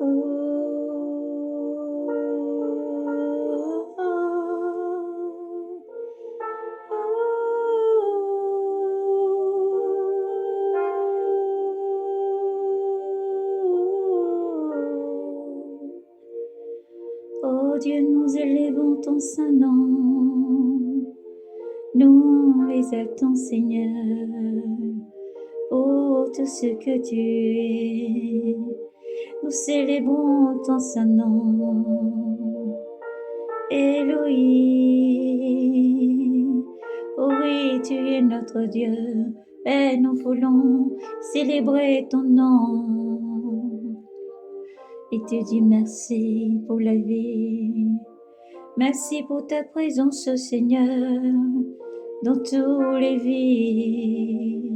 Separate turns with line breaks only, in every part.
Ô Dieu, nous élevons ton saint nom, nous exaltons Seigneur, pour tout ce que tu es. Nous célébrons ton saint nom, Elohim. Oh oui, tu es notre Dieu, et nous voulons célébrer ton nom. Et te dis merci pour la vie. Merci pour ta présence, Seigneur, dans tous les vies.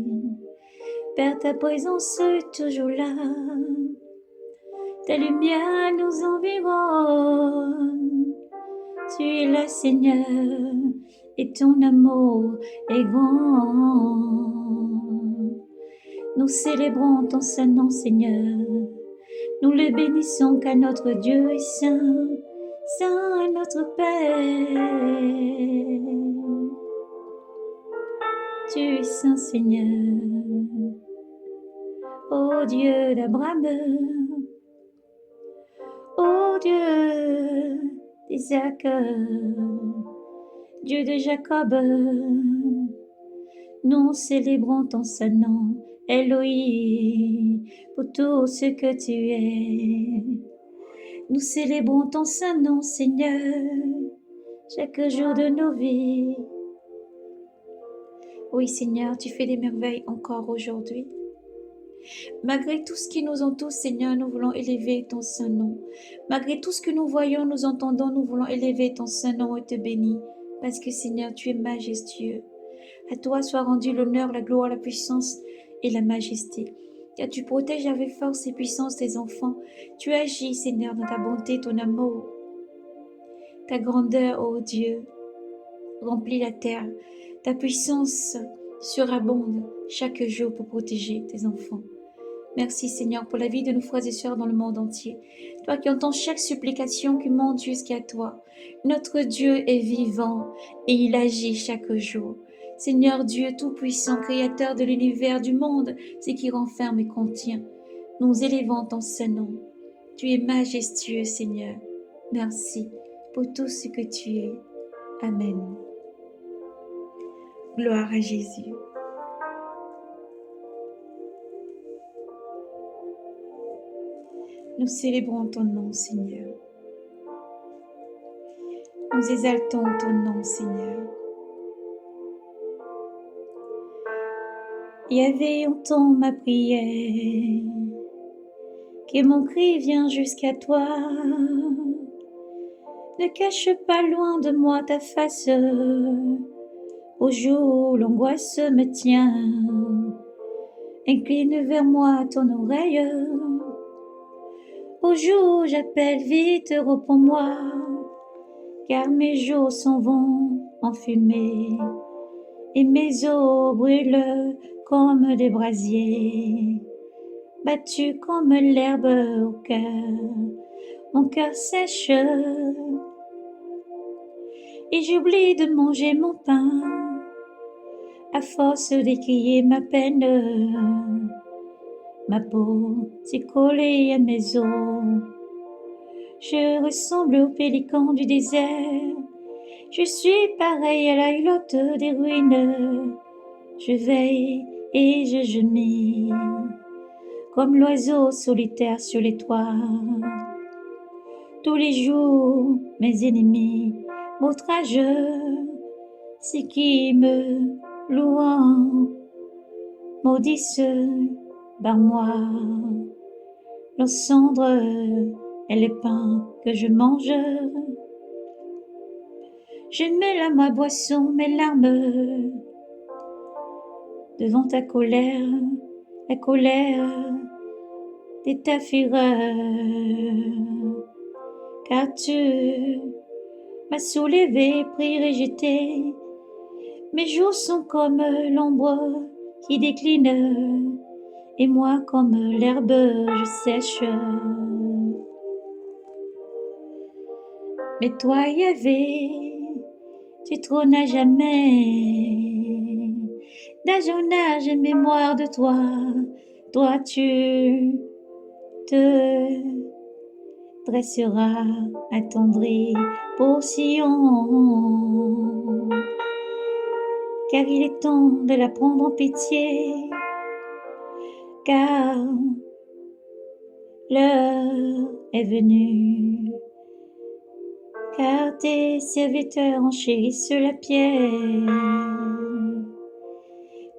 Père, ta présence est toujours là. Ta lumière nous environne. Tu es là, Seigneur, et ton amour est grand. Nous célébrons ton saint nom, Seigneur. Nous le bénissons car notre Dieu est saint, saint est notre Père. Tu es saint, Seigneur. Ô Dieu d'Abraham, ô Dieu d'Isaac, Dieu de Jacob, nous célébrons ton saint nom, Elohim, pour tout ce que tu es. Nous célébrons ton saint nom, Seigneur, chaque jour de nos vies. Oui, Seigneur, tu fais des merveilles encore aujourd'hui. Malgré tout ce qui nous entoure, Seigneur, nous voulons élever ton saint nom. Malgré tout ce que nous voyons, nous entendons, nous voulons élever ton saint nom et te bénir. Parce que, Seigneur, tu es majestueux. À toi soit rendu l'honneur, la gloire, la puissance et la majesté. Car tu protèges avec force et puissance tes enfants. Tu agis, Seigneur, dans ta bonté, ton amour. Ta grandeur, ô Dieu, remplit la terre. Ta puissance surabonde chaque jour pour protéger tes enfants. Merci, Seigneur, pour la vie de nos frères et sœurs dans le monde entier. Toi qui entends chaque supplication qui monte jusqu'à toi. Notre Dieu est vivant et il agit chaque jour. Seigneur Dieu Tout-Puissant, Créateur de l'univers, du monde, ce qui renferme et contient. Nous élevons ton saint nom. Tu es majestueux, Seigneur. Merci pour tout ce que tu es. Amen. Gloire à Jésus. Nous célébrons ton nom, Seigneur. Nous exaltons ton nom, Seigneur. Yahvé, entends ma prière, que mon cri vient jusqu'à toi. Ne cache pas loin de moi ta face, au jour où l'angoisse me tient. Incline vers moi ton oreille, au jour où j'appelle vite, réponds-moi, car mes jours s'en vont en fumée, et mes os brûlent comme des brasiers, battus comme l'herbe au cœur, mon cœur sèche, et j'oublie de manger mon pain, à force d'écrier ma peine, ma peau s'est collée à mes os, je ressemble au pélican du désert, je suis pareil à la hulotte des ruines, je veille et je gémis, comme l'oiseau solitaire sur les toits. Tous les jours, mes ennemis m'outragent, ceux qui me louent maudissent par moi. Leurs cendres et les pains que je mange, je mêle à ma boisson mes larmes devant ta colère, la colère de ta fureur. Car tu m'as soulevé, pris, rejeté. Mes jours sont comme l'ombre qui décline, et moi comme l'herbe je sèche. Mais toi, Yahvé, tu trônes à jamais. D'âge en âge, mémoire de toi, toi tu te dresseras attendri pour Sion. Car il est temps de la prendre en pitié, car l'heure est venue. Car tes serviteurs enchérissent la pierre.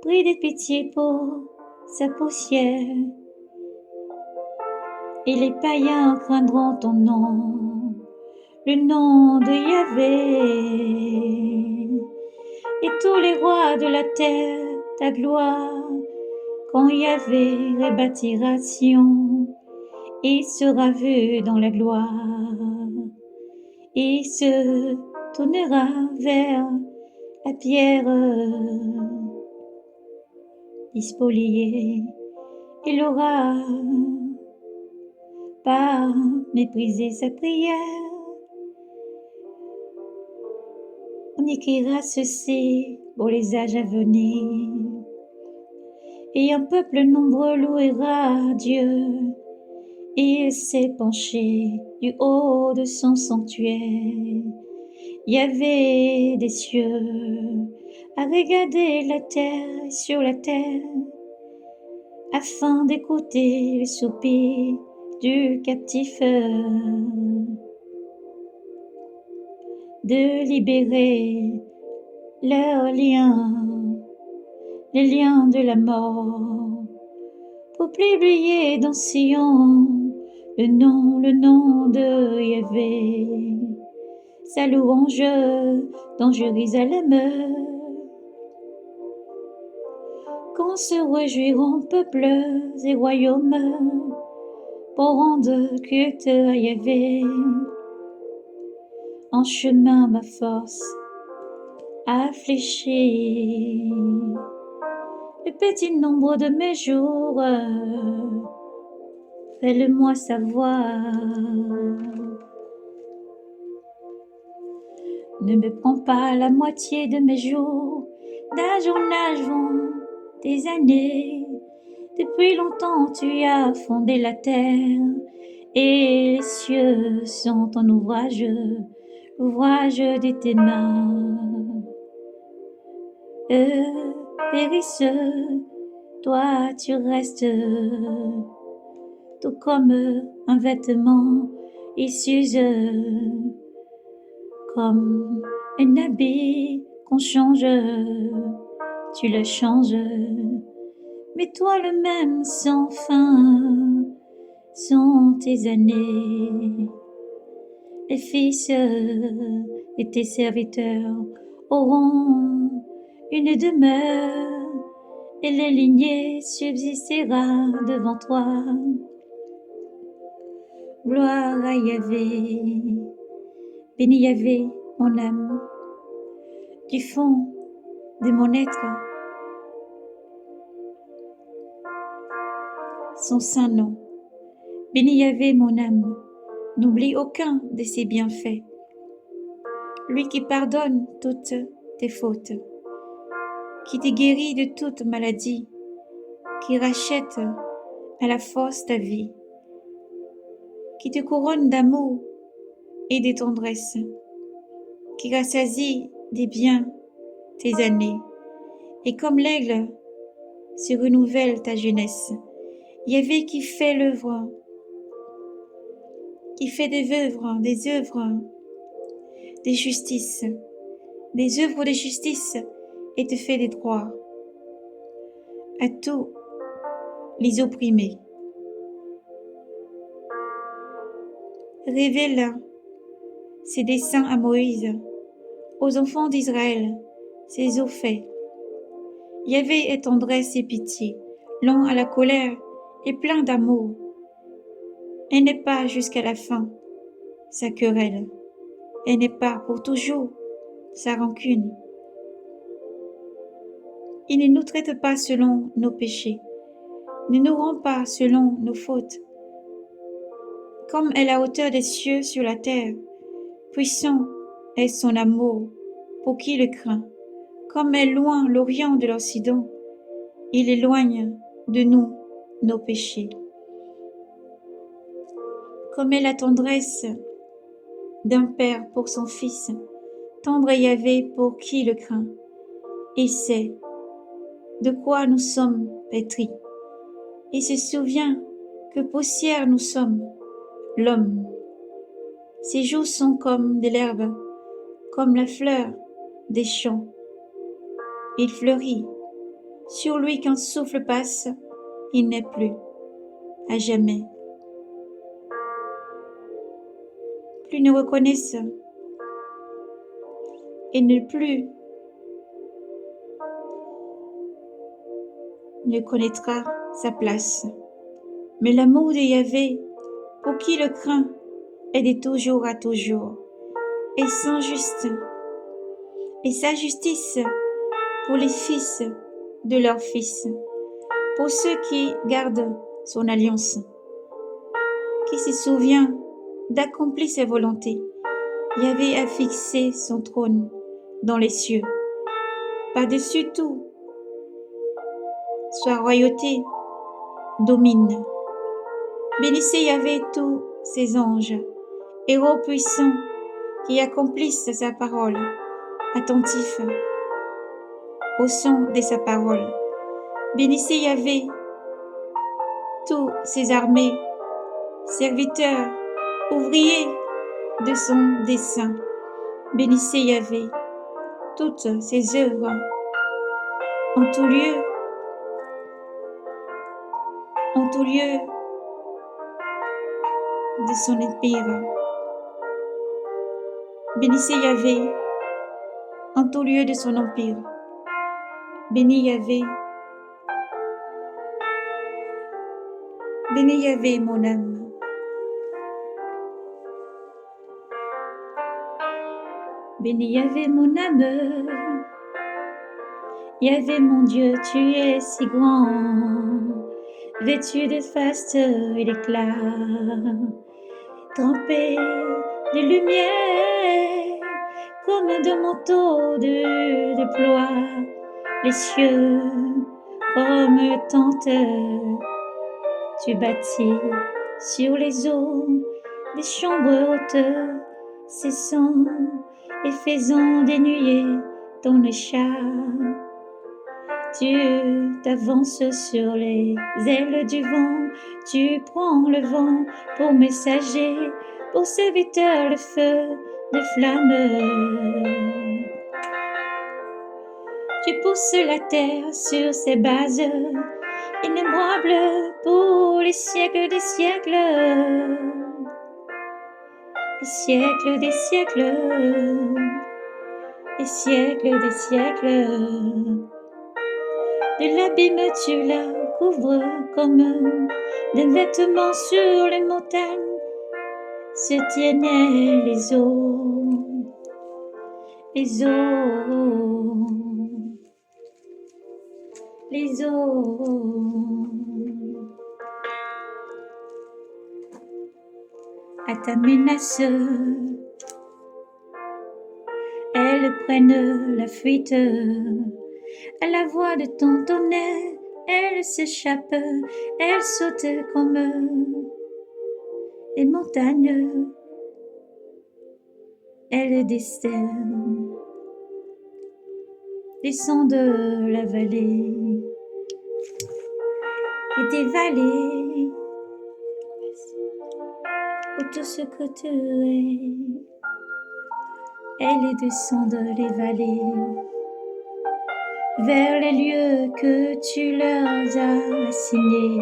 Prie de pitié pour sa poussière, et les païens craindront ton nom, le nom de Yahvé. Et tous les rois de la terre, ta gloire, quand Yahvé rebâtira Sion, il sera vu dans la gloire. Il se tournera vers la pierre spoliée. Il aura pas méprisé sa prière. On écrira ceci pour les âges à venir. Et un peuple nombreux louera Dieu. Il s'est penché du haut de son sanctuaire. Il y avait des cieux à regarder la terre sur la terre, afin d'écouter le soupir du captif, de libérer leurs liens, les liens de la mort, pour publier dans Sion le nom de Yahvé, sa louange dans Jérusalem. Quand se réjouiront peuples et royaumes pour rendre culte à Yahvé, en chemin ma force a fléchi. Le petit nombre de mes jours, fais-le-moi savoir. Ne me prends pas la moitié de mes jours, d'âge en âge vont des années. Depuis longtemps tu as fondé la terre, et les cieux sont ton ouvrage, l'ouvrage de tes mains. Eux périssent, toi tu restes, tout comme un vêtement, il s'use, comme un habit qu'on change, tu le changes. Mais toi le même sans fin sont tes années. Les fils de tes serviteurs auront une demeure, et les lignées subsistera devant toi. Gloire à Yahvé, bénis Yahvé, mon âme, du fond de mon être, son saint nom. Bénis Yahvé, mon âme, n'oublie aucun de ses bienfaits. Lui qui pardonne toutes tes fautes, qui te guérit de toute maladie, qui rachète à la force ta vie, qui te couronne d'amour et de tendresse, qui rassasie des biens tes années, et comme l'aigle se renouvelle ta jeunesse. Yahvé qui fait l'œuvre, qui fait des œuvres de justice, des œuvres de justice, et te fait des droits à tous les opprimés. Révèle ses desseins à Moïse, aux enfants d'Israël, ses eaux faits. Yahvé est tendresse et pitié, lent à la colère et plein d'amour, et n'est pas jusqu'à la fin sa querelle, et n'est pas pour toujours sa rancune. Il ne nous traite pas selon nos péchés, Ne nous rends pas selon nos fautes. Comme est la hauteur des cieux sur la terre, puissant est son amour pour qui le craint. Comme est loin l'Orient de l'Occident, il éloigne de nous nos péchés. Comme est la tendresse d'un père pour son fils, tendre est Yahvé pour qui le craint. Il sait de quoi nous sommes pétris. Il se souvient que poussière nous sommes, l'homme. Ses jours sont comme de l'herbe, comme la fleur des champs. Il fleurit. Sur lui qu'un souffle passe, il n'est plus, à jamais. Plus ne reconnaissent et ne plus ne connaîtra sa place. Mais l'amour de Yahvé, pour qui le craint, est de toujours à toujours, et sans juste, et sa justice pour les fils de leurs fils, pour ceux qui gardent son alliance, qui se souvient d'accomplir ses volontés. Yahvé a fixé son trône dans les cieux. Par-dessus tout, sa royauté domine. Bénissez Yahvé tous ses anges, héros puissants qui accomplissent sa parole, attentifs au son de sa parole. Bénissez Yahvé tous ses armées, serviteurs, ouvriers de son dessein. Bénissez Yahvé toutes ses œuvres en tout lieu de son empire. Bénissez Yahvé en tout lieu de son empire. Bénis Yahvé mon âme. Bénis Yahvé mon âme. Yahvé mon Dieu, tu es si grand, vêtu de faste et d'éclat, trempé de lumière, comme de manteau de ploie, les cieux comme tente, tu bâtis sur les eaux des chambres hautes, cessant et faisant des nuées ton écharpe. Tu t'avances sur les ailes du vent, tu prends le vent pour messager, pour serviteur le feu de flamme. Tu pousses la terre sur ses bases, inébranlable pour les siècles des siècles. Les siècles des siècles, les siècles des siècles. De l'abîme tu la couvres comme d'un vêtement sur les montagnes se tiennent les eaux, les eaux, les eaux. À ta menace, elles prennent la fuite. À la voix de ton tonnerre, elle s'échappe, elle saute comme les montagnes, elle descend de la vallée, et des vallées, où tout ce que tu es, elle descend les vallées, vers les lieux que tu leur as assignés.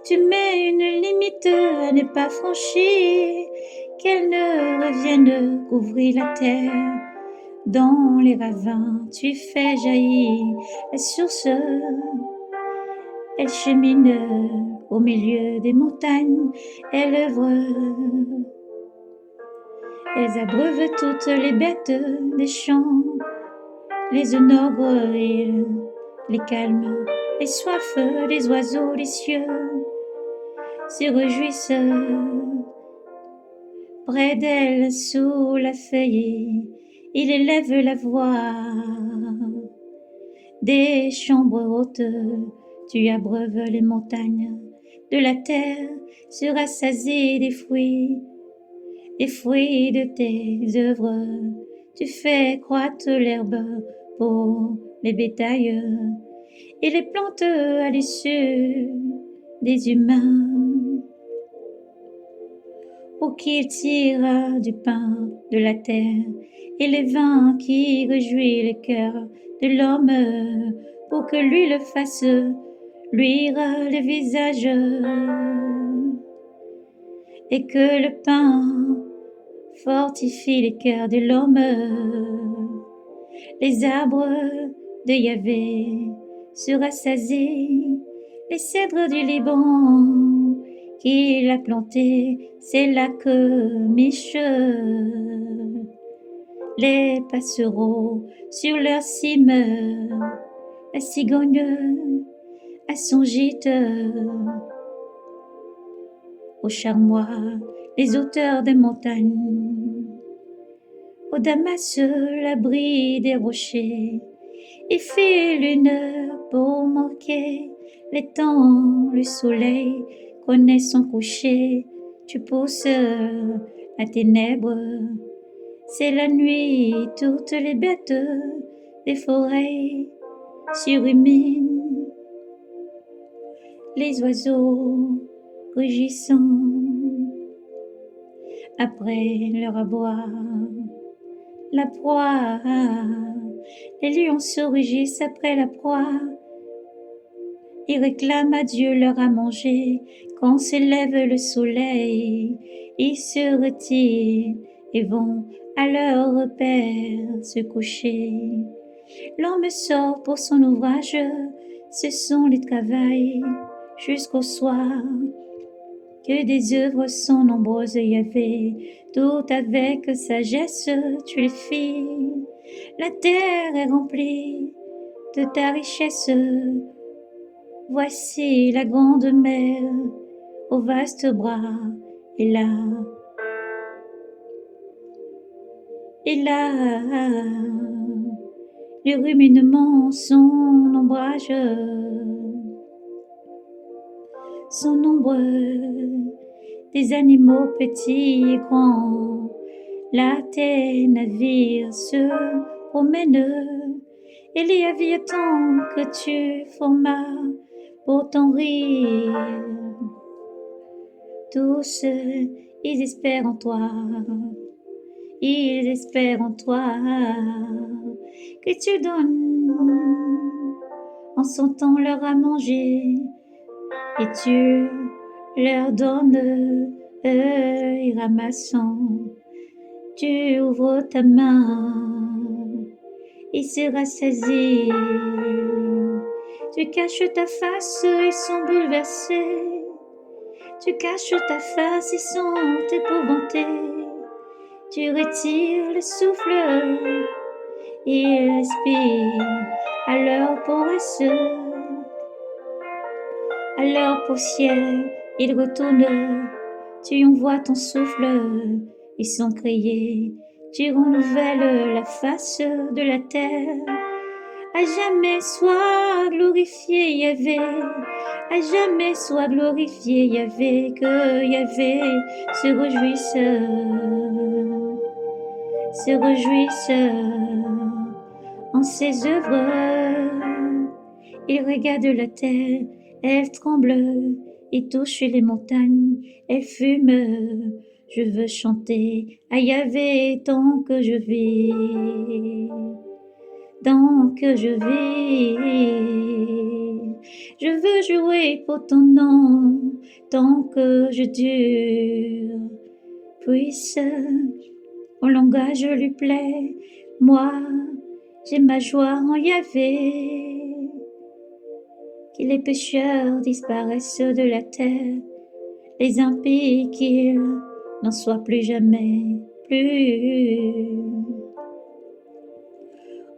Tu mets une limite à ne pas franchir, qu'elles ne reviennent couvrir la terre. Dans les ravins, tu fais jaillir la source. Elle chemine au milieu des montagnes, elle œuvre. Elles abreuvent toutes les bêtes des champs, les onogres et les calmes, les soifs des oiseaux des cieux se réjouissent près d'elle sous la feuille. Il élève la voix des chambres hautes, tu abreuves les montagnes de la terre, se rassasier des fruits de tes œuvres. Tu fais croître l'herbe pour les bétails et les plantes à l'issue des humains, pour qu'ils tirent du pain de la terre et les vins qui réjouissent le cœur de l'homme, pour que lui le fasse luire le visage et que le pain fortifie les cœurs de l'homme. Les arbres de Yahvé se rassasient, les cèdres du Liban qu'il a plantés, c'est là que Mich. Les passereaux sur leur cime, la cigogne à son gîte, au charmois, les hauteurs des montagnes, au Damas, l'abri des rochers, il fait lune pour manquer les temps, le soleil connaît son coucher, tu pousses la ténèbre, c'est la nuit, toutes les bêtes des forêts surhument, les oiseaux rugissant après leur abois. La proie, les lions se rugissent après la proie. Ils réclament à Dieu leur à manger. Quand s'élève le soleil, ils se retirent et vont à leur repère se coucher. L'homme sort pour son ouvrage, ce sont les travails jusqu'au soir. Que des œuvres sont nombreuses, Yahvé, tout avec sagesse tu les fis. La terre est remplie de ta richesse. Voici la grande mer aux vastes bras, et là, les ruminements sont nombreux, des animaux petits et grands, là tes navires se promènent, et les aviatons que tu formas pour ton rire, tous ils espèrent en toi, ils espèrent en toi, que tu donnes en son temps leur à manger, et tu leur donnes, ils ramassant, tu ouvres ta main, ils se rassasient, tu caches ta face, ils sont bouleversés, tu caches ta face, ils sont épouvantés, tu retires le souffle, ils expirent à leur paresseux. À leur poussière, ils retournent, tu envoies ton souffle, ils sont criés, tu renouvelles la face de la terre. À jamais sois glorifié Yahvé, à jamais sois glorifié Yahvé, que Yahvé se réjouisse en ses œuvres. Il regarde la terre, elle tremble, il touche les montagnes, elle fume. Je veux chanter à Yahvé tant que je vis, tant que je vis. Je veux jouer pour ton nom, tant que je dure. Puisse mon langage lui plaît, moi j'ai ma joie en Yahvé. Que les pécheurs disparaissent de la terre, les impies qu'ils n'en soient plus jamais plus.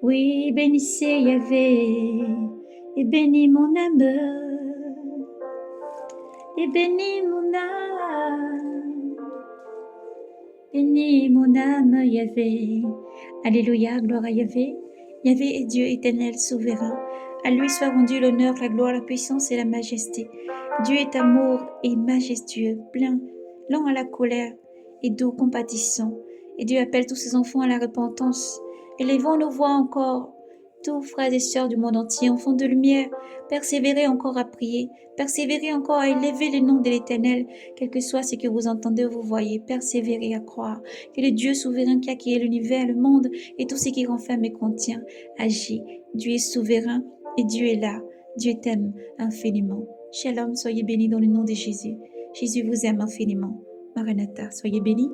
Oui, bénissez Yahvé, et bénis mon âme, et bénis mon âme, bénis mon âme, Yahvé. Alléluia, gloire à Yahvé. Yahvé est Dieu éternel, souverain. À lui soit rendu l'honneur, la gloire, la puissance et la majesté. Dieu est amour et majestueux, plein, lent à la colère et doux, compatissant. Et Dieu appelle tous ses enfants à la repentance. Élevons nos voix encore, tous frères et sœurs du monde entier, enfants de lumière, persévérez encore à prier, persévérez encore à élever le nom de l'Éternel, quel que soit ce que vous entendez ou vous voyez, persévérez à croire que le Dieu souverain qui a créé l'univers, le monde et tout ce qui renferme et contient, agit. Dieu est souverain et Dieu est là. Dieu t'aime infiniment. Shalom, soyez bénis dans le nom de Jésus. Jésus vous aime infiniment. Maranatha, soyez bénis.